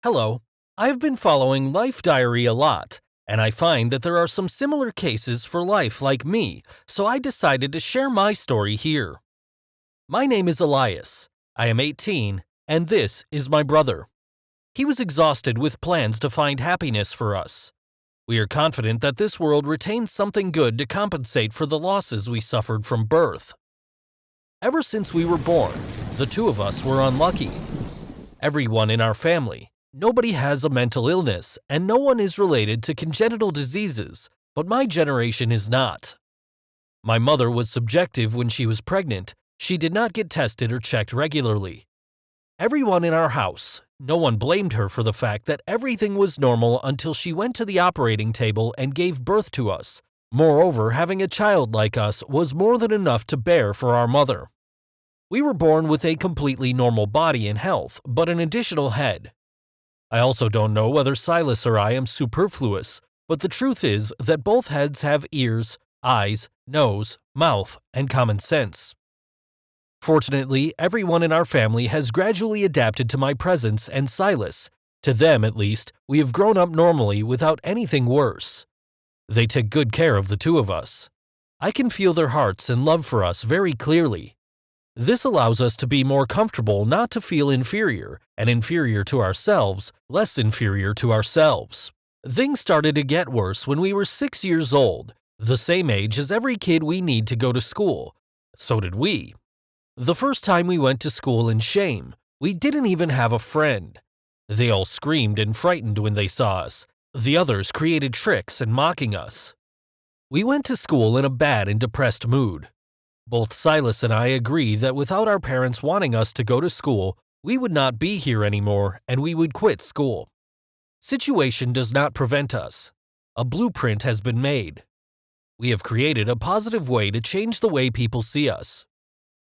Hello. I've been following Life Diary a lot, and I find that there are some similar cases for life like me, so I decided to share my story here. My name is Elias. I am 18, and this is my brother. He was exhausted with plans to find happiness for us. We are confident that this world retains something good to compensate for the losses we suffered from birth. Ever since we were born, the two of us were unlucky. Everyone in our family, nobody has a mental illness, and no one is related to congenital diseases, but my generation is not. My mother was subjective when she was pregnant. She did not get tested or checked regularly. Everyone in our house, no one blamed her for the fact that everything was normal until she went to the operating table and gave birth to us. Moreover, having a child like us was more than enough to bear for our mother. We were born with a completely normal body and health, but an additional head. I also don't know whether Silas or I am superfluous, but the truth is that both heads have ears, eyes, nose, mouth, and common sense. Fortunately, everyone in our family has gradually adapted to my presence and Silas. To them, at least, we have grown up normally without anything worse. They take good care of the two of us. I can feel their hearts and love for us very clearly. This allows us to be more comfortable not to feel inferior, and inferior to ourselves, less inferior to ourselves. Things started to get worse when we were 6 years old, the same age as every kid we need to go to school. So did we. The first time we went to school in shame, we didn't even have a friend. They all screamed and frightened when they saw us. The others created tricks and mocking us. We went to school in a bad and depressed mood. Both Silas and I agree that without our parents wanting us to go to school, we would not be here anymore and we would quit school. Situation does not prevent us. A blueprint has been made. We have created a positive way to change the way people see us.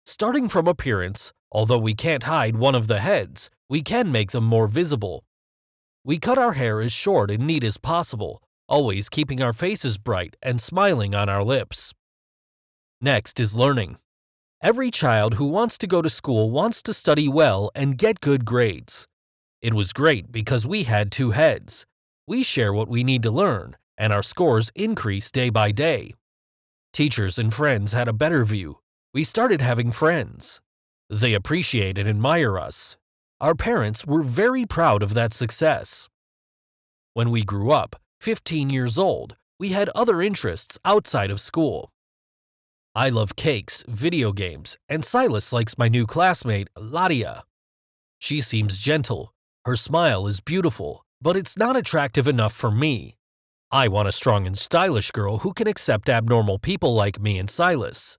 Starting from appearance, although we can't hide one of the heads, we can make them more visible. We cut our hair as short and neat as possible, always keeping our faces bright and smiling on our lips. Next is learning. Every child who wants to go to school wants to study well and get good grades. It was great because we had two heads. We share what we need to learn, and our scores increase day by day. Teachers and friends had a better view. We started having friends. They appreciate and admire us. Our parents were very proud of that success. When we grew up, 15 years old, we had other interests outside of school. I love cakes, video games, and Silas likes my new classmate, Ladia. She seems gentle. Her smile is beautiful, but it's not attractive enough for me. I want a strong and stylish girl who can accept abnormal people like me and Silas.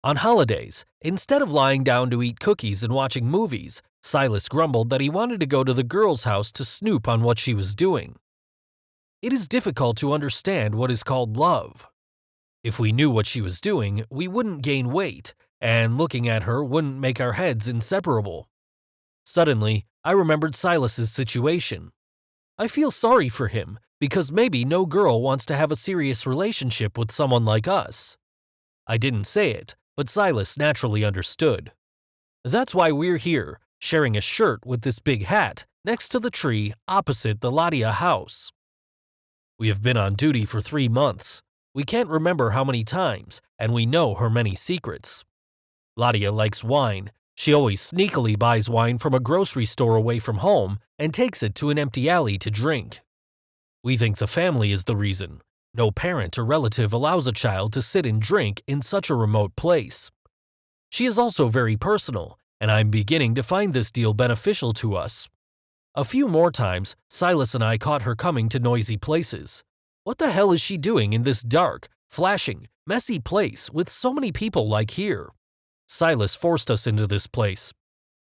On holidays, instead of lying down to eat cookies and watching movies, Silas grumbled that he wanted to go to the girl's house to snoop on what she was doing. It is difficult to understand what is called love. If we knew what she was doing, we wouldn't gain weight, and looking at her wouldn't make our heads inseparable. Suddenly, I remembered Silas's situation. I feel sorry for him, because maybe no girl wants to have a serious relationship with someone like us. I didn't say it, but Silas naturally understood. That's why we're here, sharing a shirt with this big hat next to the tree opposite the Ladia house. We have been on duty for 3 months. We can't remember how many times, and we know her many secrets. Ladia likes wine. She always sneakily buys wine from a grocery store away from home and takes it to an empty alley to drink. We think the family is the reason. No parent or relative allows a child to sit and drink in such a remote place. She is also very personal, and I'm beginning to find this deal beneficial to us. A few more times, Silas and I caught her coming to noisy places. What the hell is she doing in this dark, flashing, messy place with so many people like here? Silas forced us into this place.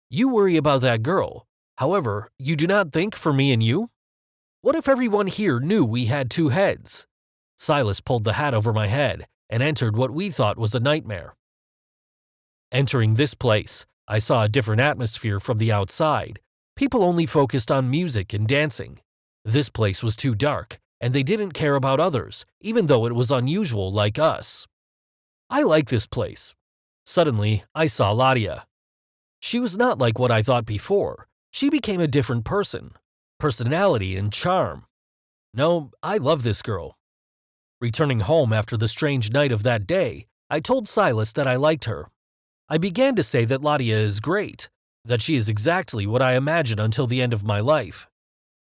You worry about that girl. However, you do not think for me and you? What if everyone here knew we had two heads? Silas pulled the hat over my head and entered what we thought was a nightmare. Entering this place, I saw a different atmosphere from the outside. People only focused on music and dancing. This place was too dark, and they didn't care about others, even though it was unusual like us. I like this place. Suddenly, I saw Ladia. She was not like what I thought before. She became a different person. personality, and charm. No, I love this girl. Returning home after the strange night of that day, I told Silas that I liked her. I began to say that Ladia is great, that she is exactly what I imagined until the end of my life.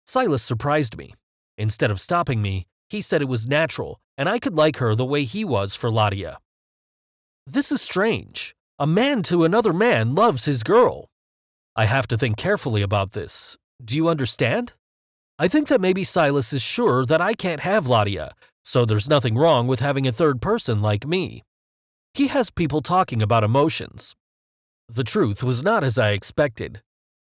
Silas surprised me. Instead of stopping me, he said it was natural and I could like her the way he was for Ladia. This is strange. A man to another man loves his girl. I have to think carefully about this. Do you understand? I think that maybe Silas is sure that I can't have Ladia, so there's nothing wrong with having a third person like me. He has people talking about emotions. The truth was not as I expected.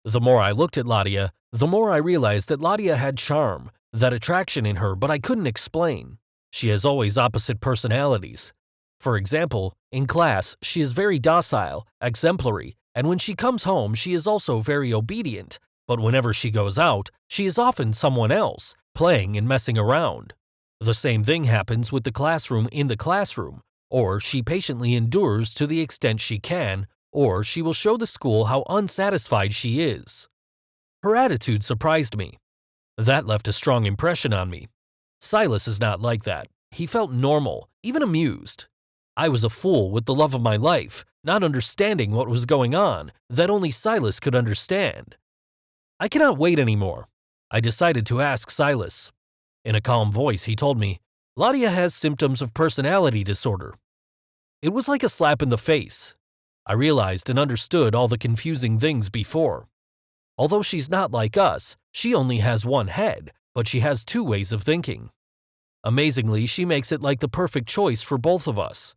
The more I looked at Ladia, the more I realized that Ladia had charm, that attraction in her, but I couldn't explain. She has always opposite personalities. For example, in class, she is very docile, exemplary, and when she comes home, she is also very obedient. But whenever she goes out, she is often someone else, playing and messing around. The same thing happens with the classroom in the classroom, or she patiently endures to the extent she can, or she will show the school how unsatisfied she is. Her attitude surprised me. That left a strong impression on me. Silas is not like that. He felt normal, even amused. I was a fool with the love of my life, not understanding what was going on, that only Silas could understand. I cannot wait anymore. I decided to ask Silas. In a calm voice, he told me, Ladia has symptoms of personality disorder. It was like a slap in the face. I realized and understood all the confusing things before. Although she's not like us, she only has one head, but she has two ways of thinking. Amazingly, she makes it like the perfect choice for both of us.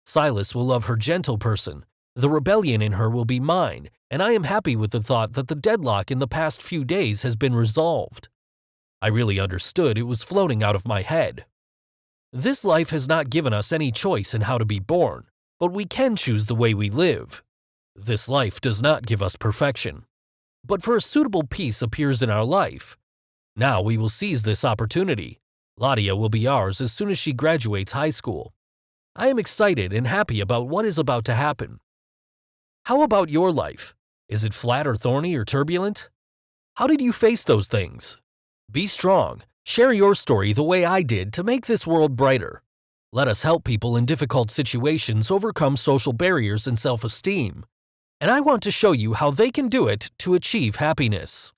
Silas will love her gentle person. The rebellion in her will be mine, and I am happy with the thought that the deadlock in the past few days has been resolved. I really understood it was floating out of my head. This life has not given us any choice in how to be born, but we can choose the way we live. This life does not give us perfection, but for a suitable peace appears in our life. Now we will seize this opportunity. Ladia will be ours as soon as she graduates high school. I am excited and happy about what is about to happen. How about your life? Is it flat or thorny or turbulent? How did you face those things? Be strong. Share your story the way I did to make this world brighter. Let us help people in difficult situations overcome social barriers and self-esteem. And I want to show you how they can do it to achieve happiness.